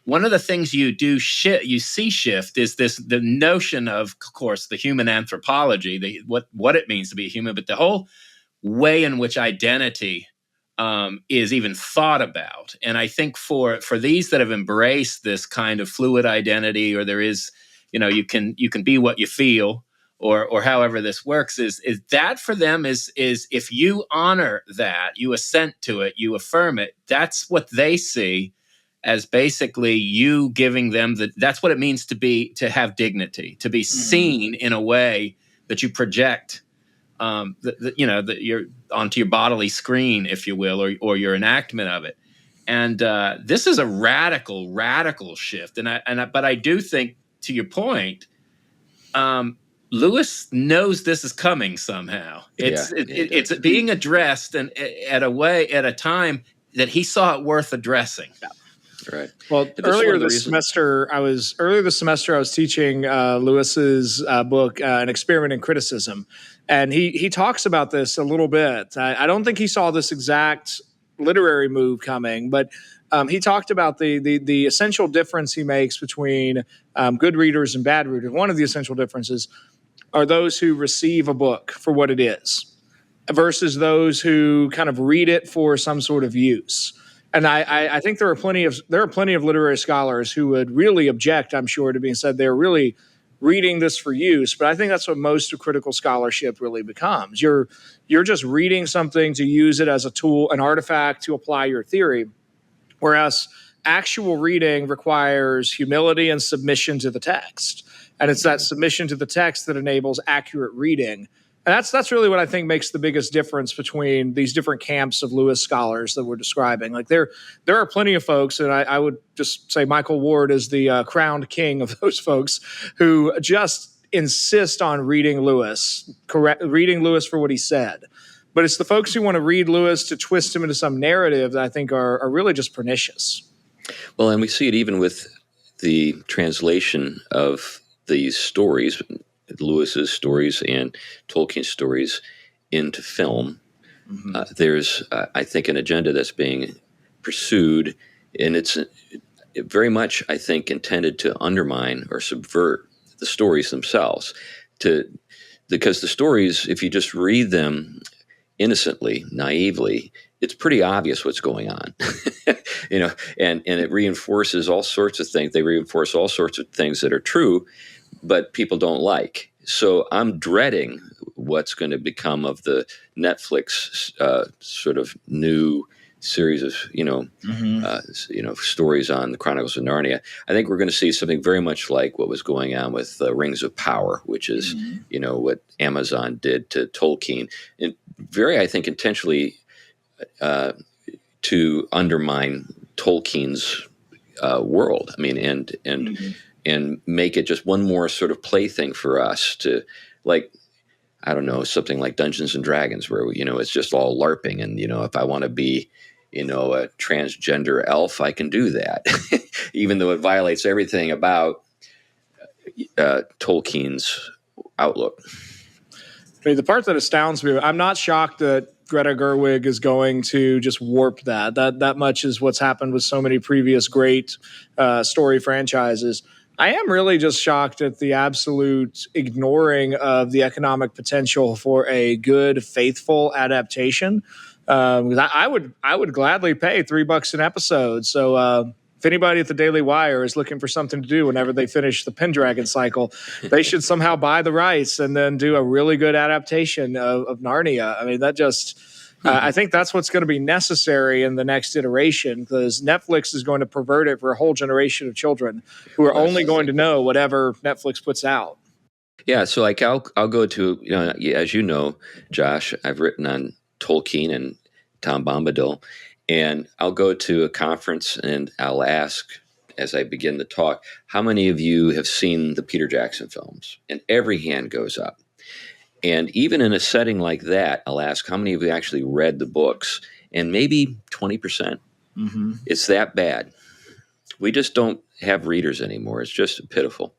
one of the things you see shift is the notion of course, the human anthropology, what it means to be a human, but the whole way in which identity is even thought about. And I think for these that have embraced this kind of fluid identity, or there is, you can be what you feel, or however this works, is that for them is if you honor that, you assent to it, you affirm it, that's what they see as basically you giving them that's what it means to have dignity, to be seen in a way that you project, that you're onto your bodily screen, if you will, or your enactment of it. And this is a radical shift. But I do think, to your point, Lewis knows this is coming somehow. It's being addressed, and at a time that he saw it worth addressing. Right. Well, earlier this semester, I was teaching Lewis's book, An Experiment in Criticism, and he talks about this a little bit. I don't think he saw this exact literary move coming, but he talked about the essential difference he makes between good readers and bad readers. One of the essential differences are those who receive a book for what it is, versus those who kind of read it for some sort of use. And I think there are plenty of literary scholars who would really object, I'm sure, to being said they're really reading this for use. But I think that's what most of critical scholarship really becomes. You're just reading something to use it as a tool, an artifact to apply your theory, whereas actual reading requires humility and submission to the text. And it's that submission to the text that enables accurate reading. And that's really what I think makes the biggest difference between these different camps of Lewis scholars that we're describing. Like there are plenty of folks, and I would just say Michael Ward is the crowned king of those folks, who just insist on reading Lewis for what he said. But it's the folks who want to read Lewis to twist him into some narrative that I think are really just pernicious. Well, and we see it even with the translation of these stories, Lewis's stories and Tolkien's stories, into film. Mm-hmm. There's, I think, an agenda that's being pursued, and it's very much, I think, intended to undermine or subvert the stories themselves. Because the stories, if you just read them innocently, naively, it's pretty obvious what's going on, and it reinforces all sorts of things. They reinforce all sorts of things that are true, but people don't like. So I'm dreading what's going to become of the Netflix sort of new series of stories on the Chronicles of Narnia. I think we're going to see something very much like what was going on with Rings of Power, which is what Amazon did to Tolkien, and very, I think, intentionally to undermine Tolkien's world. I mean, and make it just one more sort of plaything for us to, like, I don't know, something like Dungeons and Dragons, where it's just all LARPing, and if I want to be a transgender elf, I can do that, even though it violates everything about Tolkien's outlook. I mean, the part that astounds me, I'm not shocked that Greta Gerwig is going to just warp that. That much is what's happened with so many previous great story franchises. I am really just shocked at the absolute ignoring of the economic potential for a good, faithful adaptation. 'Cause I would gladly pay $3 an episode. So if anybody at the Daily Wire is looking for something to do whenever they finish the Pendragon cycle, they should somehow buy the rights and then do a really good adaptation of Narnia. I mean, that just I think that's what's going to be necessary in the next iteration, because Netflix is going to pervert it for a whole generation of children who are only going to know whatever Netflix puts out. Yeah, so like I'll go to, as you know, Josh, I've written on Tolkien and Tom Bombadil, and I'll go to a conference and I'll ask, as I begin the talk, how many of you have seen the Peter Jackson films? And every hand goes up. And even in a setting like that, I'll ask, how many of you actually read the books? And maybe 20%. Mm-hmm. It's that bad. We just don't have readers anymore. It's just pitiful.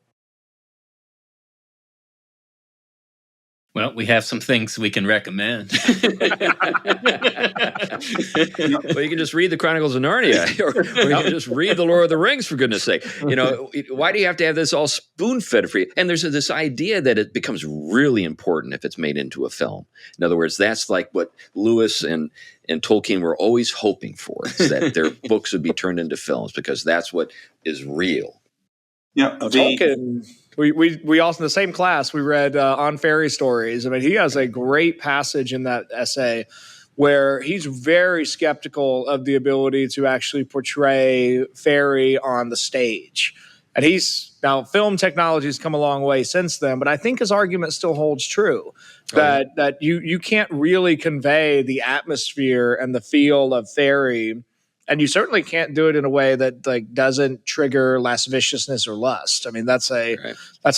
Well, we have some things we can recommend. Well, you can just read the Chronicles of Narnia, or you can just read the Lord of the Rings, for goodness sake. Why do you have to have this all spoon-fed for you? And there's this idea that it becomes really important if it's made into a film. In other words, that's like what Lewis and Tolkien were always hoping for, is that their books would be turned into films, because that's what is real. Yeah, Tolkien. We also in the same class we read On Fairy Stories. I mean, he has a great passage in that essay where he's very skeptical of the ability to actually portray fairy on the stage. And now film technology has come a long way since then, but I think his argument still holds true that you can't really convey the atmosphere and the feel of fairy. And you certainly can't do it in a way that like doesn't trigger lasciviousness or lust. I mean, that's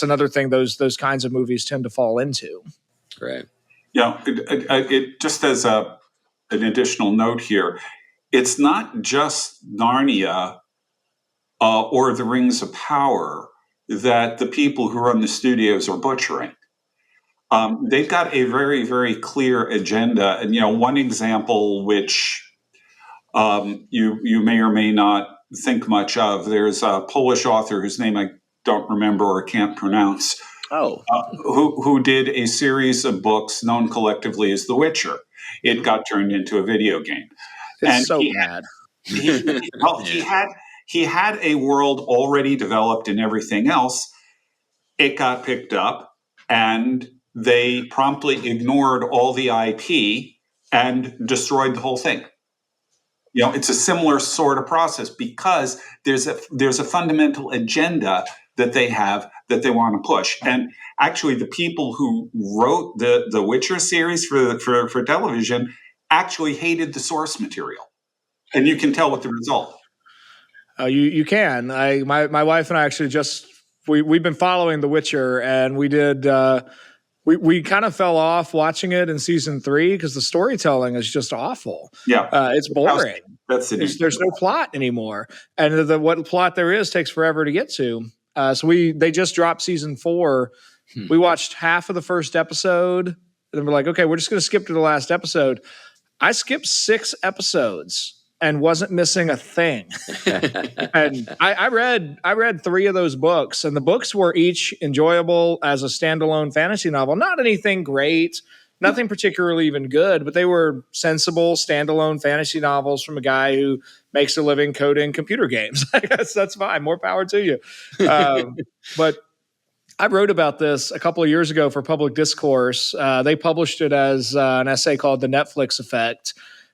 another thing those kinds of movies tend to fall into. Right. Yeah. It just as an additional note here, it's not just Narnia or the Rings of Power that the people who run the studios are butchering. They've got a very, very clear agenda. And, one example which you may or may not think much of. There's a Polish author whose name I don't remember or can't pronounce. Who did a series of books known collectively as The Witcher. It got turned into a video game. It's so bad. He had a world already developed and everything else. It got picked up, and they promptly ignored all the IP and destroyed the whole thing. It's a similar sort of process, because there's a fundamental agenda that they have that they want to push. And actually, the people who wrote the Witcher series for television actually hated the source material, and you can tell with the result. You can. My wife and I actually we've been following The Witcher, and we did. We kind of fell off watching it in season 3 because the storytelling is just awful. Yeah, it's boring. There's no plot anymore, and what plot there is takes forever to get to. So they just dropped season 4. We watched half of the first episode, and then we're like, okay, we're just going to skip to the last episode. I skipped 6 episodes and wasn't missing a thing. And I read 3 of those books, and the books were each enjoyable as a standalone fantasy novel. Not anything great, nothing particularly even good, but they were sensible standalone fantasy novels from a guy who makes a living coding computer games. I guess that's fine. More power to you. But I wrote about this a couple of years ago for Public Discourse. They published it as an essay called The Netflix Effect.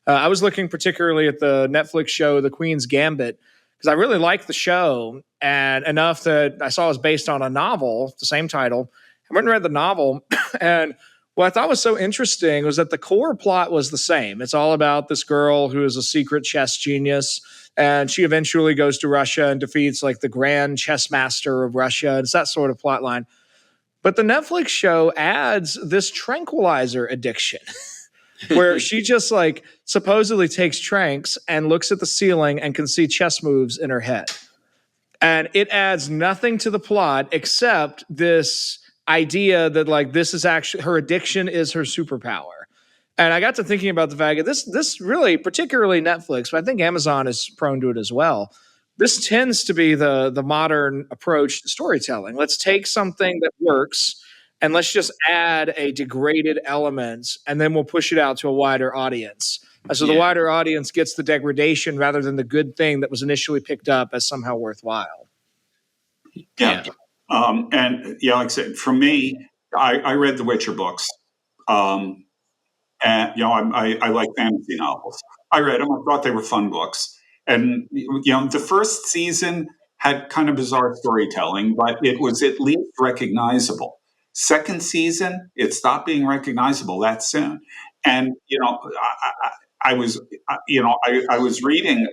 I was looking particularly at the Netflix show, The Queen's Gambit, because I really liked the show, and enough that I saw it was based on a novel, the same title. I went and read the novel, and what I thought was so interesting was that the core plot was the same. It's all about this girl who is a secret chess genius, and she eventually goes to Russia and defeats like the grand chess master of Russia. It's that sort of plot line. But the Netflix show adds this tranquilizer addiction. Where she just like supposedly takes tranks and looks at the ceiling and can see chess moves in her head. And it adds nothing to the plot except this idea that like this is actually her addiction is her superpower. And I got to thinking about the fact that this really, particularly Netflix, but I think Amazon is prone to it as well. this tends to be the modern approach to storytelling. Let's take something that works and let's just add a degraded element, and then we'll push it out to a wider audience. So the Yeah. wider audience gets the degradation rather than the good thing that was initially picked up as somehow worthwhile. Yeah. And yeah, like I said, for me, I read the Witcher books. Um, and I like fantasy novels. I read them. I thought they were fun books. And the first season had kind of bizarre storytelling, but it was at least recognizable. Second season, it stopped being recognizable that soon. And I was I was reading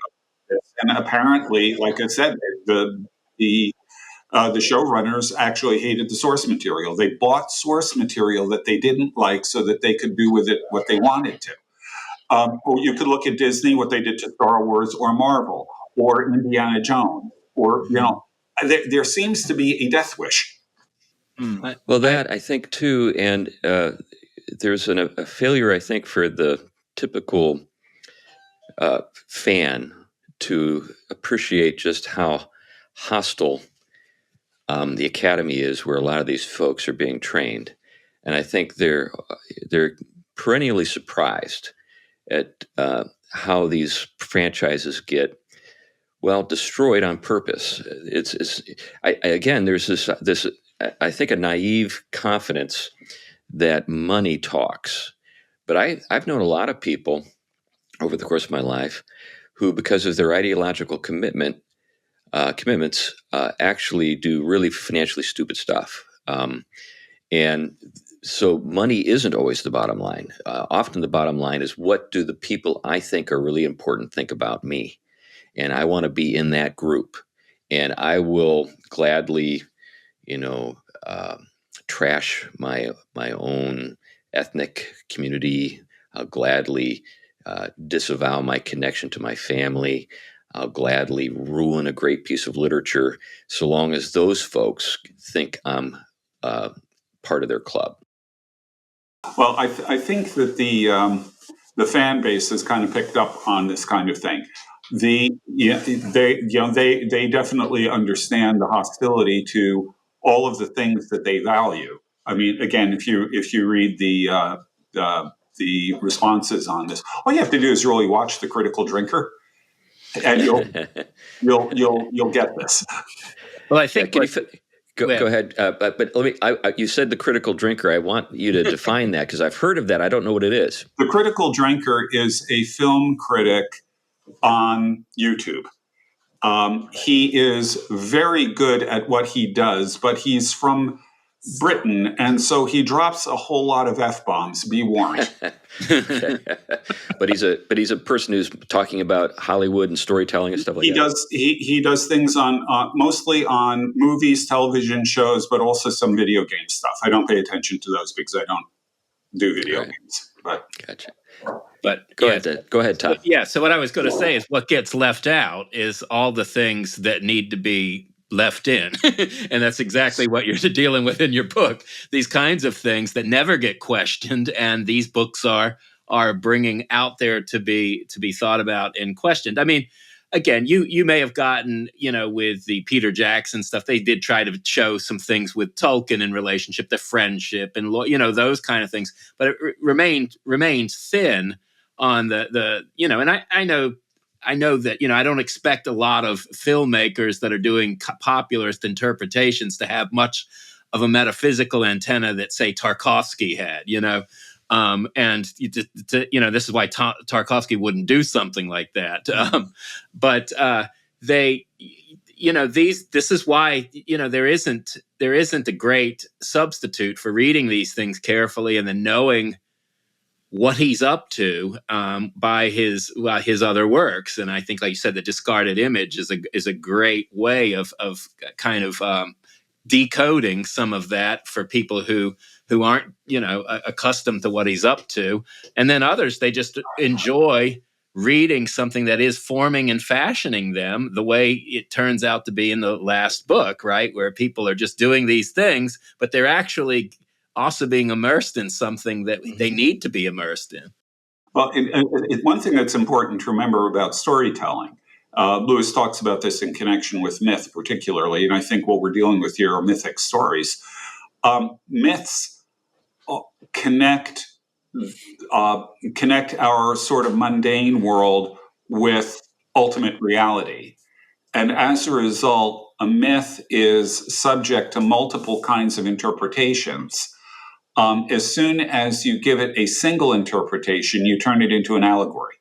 this, and apparently, like I said, the the showrunners actually hated the source material. They bought source material that they didn't like so that they could do with it what they wanted to. Or you could look at Disney, what they did to Star Wars or Marvel or Indiana Jones, or there seems to be a death wish. Well, that I think too, and there's a failure, I think, for the typical fan to appreciate just how hostile the academy is, where a lot of these folks are being trained, and I think they're perennially surprised at how these franchises get destroyed on purpose. Again, there's this I think a naive confidence that money talks, but I've known a lot of people over the course of my life who, because of their ideological commitments, actually do really financially stupid stuff. And so money isn't always the bottom line. Often the bottom line is, what do the people I think are really important think about me? And I want to be in that group. And I will gladly, you know, uh, trash my own ethnic community. I'll gladly disavow my connection to my family. I'll gladly ruin a great piece of literature, so long as those folks think I'm part of their club. Well, I think that the fan base has kind of picked up on this kind of thing. They definitely understand the hostility to all of the things that they value. I mean, again, if you read the responses on this, all you have to do is really watch The Critical Drinker, and you'll get this. Well, I think Go ahead. But let me. You said The Critical Drinker. I want you to define that, because I've heard of that. I don't know what it is. The Critical Drinker is a film critic on YouTube. He is very good at what he does, but he's from Britain, and so he drops a whole lot of F-bombs. Be warned. Okay. But he's a person who's talking about Hollywood and storytelling and stuff like that. He does things on mostly on movies, television shows, but also some video game stuff. I don't pay attention to those because I don't do video games. But Gotcha. But Go ahead, Tom. Yeah. So what I was going to say is, what gets left out is all the things that need to be left in, and that's exactly what you're dealing with in your book. These kinds of things that never get questioned, and these books are bringing out there to be thought about and questioned. I mean, again, you may have gotten, with the Peter Jackson stuff, they did try to show some things with Tolkien in relationship to friendship and those kind of things, but it remains thin on the and I know that I don't expect a lot of filmmakers that are doing popularist interpretations to have much of a metaphysical antenna that, say, Tarkovsky had, and this is why Tarkovsky wouldn't do something like that. But they, this is why there isn't a great substitute for reading these things carefully and then knowing what he's up to by his other works. And I think, like you said, The Discarded Image is a great way of kind of decoding some of that for people who aren't accustomed to what he's up to. And then others, they just enjoy reading something that is forming and fashioning them the way it turns out to be in the last book, right? Where people are just doing these things, but they're actually also being immersed in something that they need to be immersed in. Well, one thing that's important to remember about storytelling Lewis talks about this in connection with myth, particularly, and I think what we're dealing with here are mythic stories. Myths connect our sort of mundane world with ultimate reality. And as a result, a myth is subject to multiple kinds of interpretations. As soon as you give it a single interpretation, you turn it into an allegory.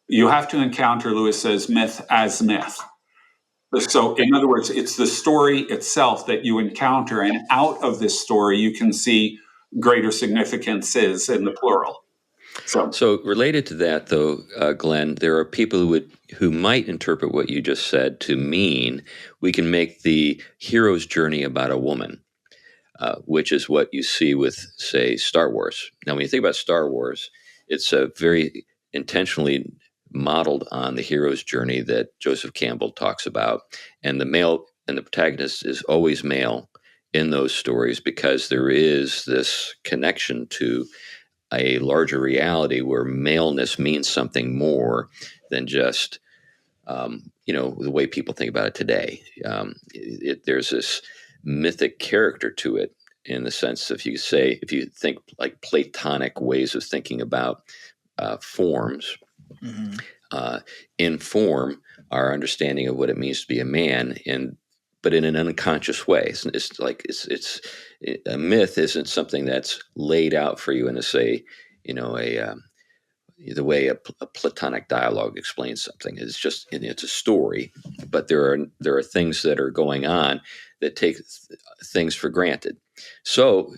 You have to encounter, Lewis says, myth as myth. So, in other words, it's the story itself that you encounter, and out of this story, you can see greater significances in the plural. So related to that, though, Glenn, there are people who might interpret what you just said to mean we can make the hero's journey about a woman, which is what you see with, say, Star Wars. Now, when you think about Star Wars, it's a very intentionally modeled on the hero's journey that Joseph Campbell talks about, and the protagonist is always male in those stories because there is this connection to a larger reality where maleness means something more than just the way people think about it today. There's this mythic character to it, in the sense, if you think like Platonic ways of thinking about forms. Mm-hmm. In form, our understanding of what it means to be a man, but in an unconscious way. It's a myth isn't something that's laid out for you in the way a Platonic dialogue explains something. It's a story, but there are things that are going on that take things for granted. So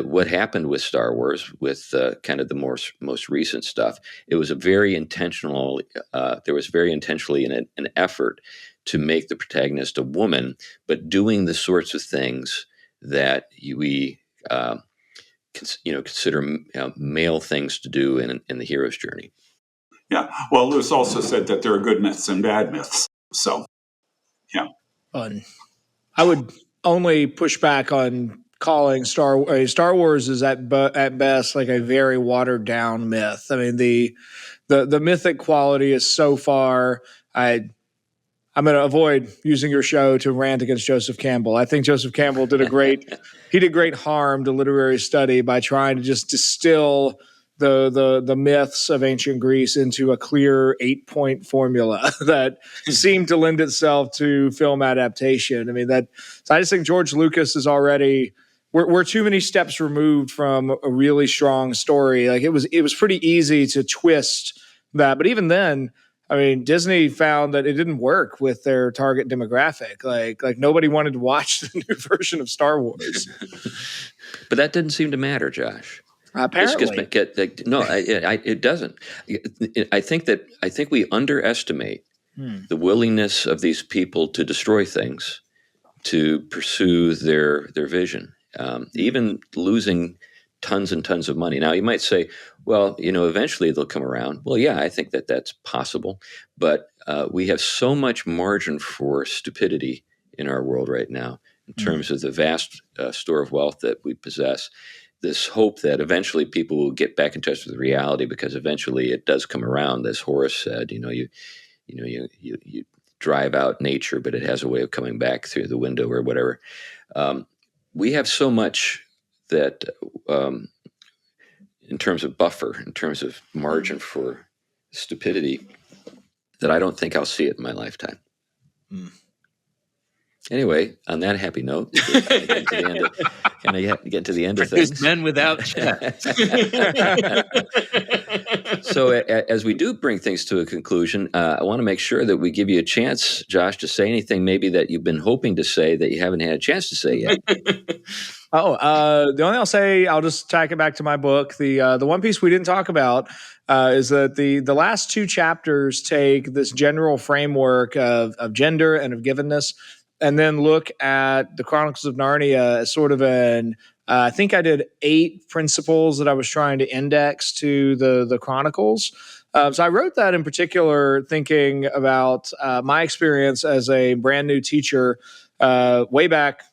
what happened with Star Wars, with kind of the most recent stuff, it was very intentional. There was very intentionally an effort to make the protagonist a woman, but doing the sorts of things that we consider male things to do in the hero's journey. Yeah. Well, Lewis also said that there are good myths and bad myths. So, yeah. I would only push back on calling Star Wars is at best like a very watered down myth. I mean, the mythic quality is so far. I'm going to avoid using your show to rant against Joseph Campbell. I think Joseph Campbell did great harm to literary study by trying to just distill the myths of ancient Greece into a clear 8-point formula that seemed to lend itself to film adaptation. I mean, so I just think George Lucas is already we're too many steps removed from a really strong story. Like it was pretty easy to twist that, but even then, I mean, Disney found that it didn't work with their target demographic. Like nobody wanted to watch the new version of Star Wars. But that didn't seem to matter, Josh. Apparently, it doesn't. I think we underestimate the willingness of these people to destroy things to pursue their vision, even losing tons and tons of money. Now, you might say, well, eventually they'll come around. Well, yeah, I think that's possible. But we have so much margin for stupidity in our world right now in terms of the vast store of wealth that we possess. This hope that eventually people will get back in touch with reality, because eventually it does come around. As Horace said, you drive out nature, but it has a way of coming back through the window or whatever. We have so much that in terms of buffer, in terms of margin for stupidity, that I don't think I'll see it in my lifetime. Anyway, on that happy note, get to the end of things. Men without chest. So as we do bring things to a conclusion, I want to make sure that we give you a chance, Josh, to say anything maybe that you've been hoping to say that you haven't had a chance to say yet. The only I'll say, I'll just tack it back to my book. The one piece we didn't talk about is that the last two chapters take this general framework of gender and of givenness, and then look at the Chronicles of Narnia as sort of I think I did 8 principles that I was trying to index to the Chronicles. So I wrote that in particular thinking about my experience as a brand new teacher way back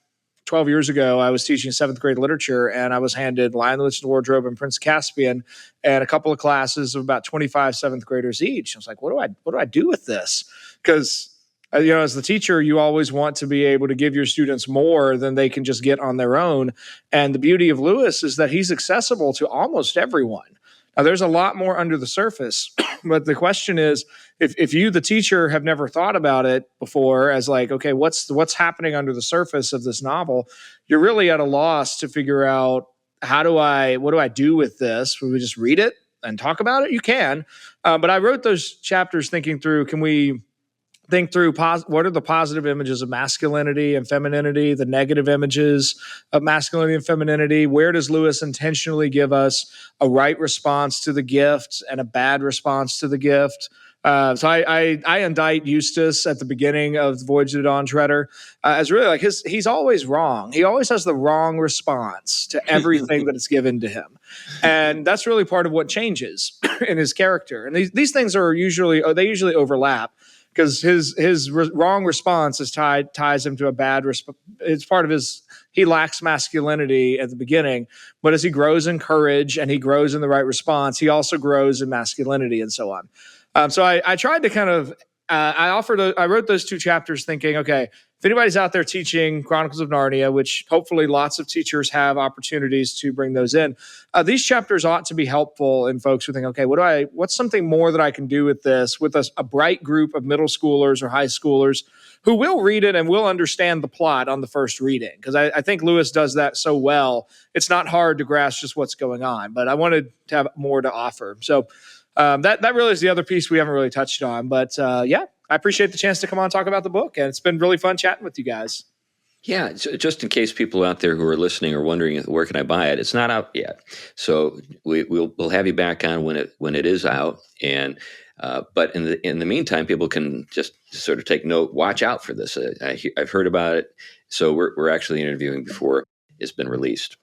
12 years ago, I was teaching 7th grade literature, and I was handed Lion, the Witch, and the Wardrobe and Prince Caspian and a couple of classes of about 25 7th graders each. I was like, what do I do with this? Because as the teacher, you always want to be able to give your students more than they can just get on their own. And the beauty of Lewis is that he's accessible to almost everyone. Now, there's a lot more under the surface, but the question is, if you, the teacher, have never thought about it before as like, okay, what's happening under the surface of this novel, you're really at a loss to figure out what do I do with this? Will we just read it and talk about it? You can, but I wrote those chapters thinking through, can we think through what are the positive images of masculinity and femininity, the negative images of masculinity and femininity. Where does Lewis intentionally give us a right response to the gift and a bad response to the gift? So I indict Eustace at the beginning of the Voyage of the Dawn Treader as really like he's always wrong. He always has the wrong response to everything that is given to him. And that's really part of what changes in his character. And these things are usually overlap, because his wrong response ties him to a bad response. It's part of he lacks masculinity at the beginning, but as he grows in courage and he grows in the right response, he also grows in masculinity and so on. So I tried to kind of, I wrote those 2 chapters thinking, okay, if anybody's out there teaching Chronicles of Narnia, which hopefully lots of teachers have opportunities to bring those in, these chapters ought to be helpful in folks who think, okay, what's something more that I can do with this, with a bright group of middle schoolers or high schoolers who will read it and will understand the plot on the first reading. Because I think Lewis does that so well, it's not hard to grasp just what's going on, but I wanted to have more to offer. So that really is the other piece we haven't really touched on. But yeah, I appreciate the chance to come on and talk about the book. And it's been really fun chatting with you guys. Yeah, just in case people out there who are listening are wondering where can I buy it, it's not out yet. So we'll have you back on when it is out. And but in the meantime, people can just sort of take note, watch out for this. I've heard about it, so we're actually interviewing before it's been released.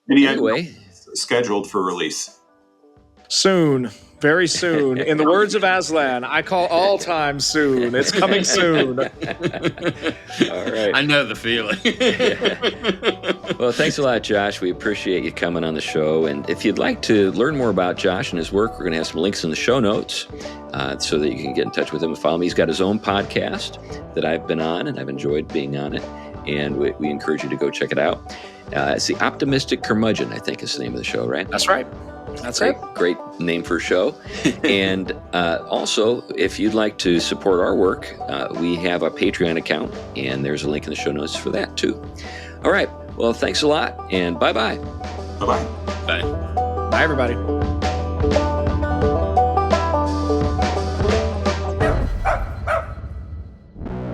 Anyway, scheduled for release soon. Very soon. In the words of Aslan, I call all time soon. It's coming soon. All right. I know the feeling. Yeah. Well, thanks a lot, Josh. We appreciate you coming on the show. And if you'd like to learn more about Josh and his work, we're going to have some links in the show notes so that you can get in touch with him and follow him. He's got his own podcast that I've been on, and I've enjoyed being on it. And we encourage you to go check it out. It's The Optimistic Curmudgeon, I think is the name of the show, right? That's right. That's right. Great name for a show. And also, if you'd like to support our work, we have a Patreon account, and there's a link in the show notes for that, too. All right. Well, thanks a lot, and bye-bye. Bye-bye. Bye. Bye, everybody.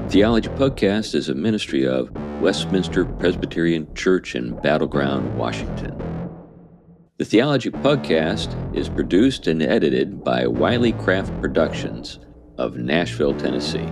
Theology Pugcast is a ministry of Westminster Presbyterian Church in Battleground, Washington. The Theology Pugcast is produced and edited by Wiley Craft Productions of Nashville, Tennessee.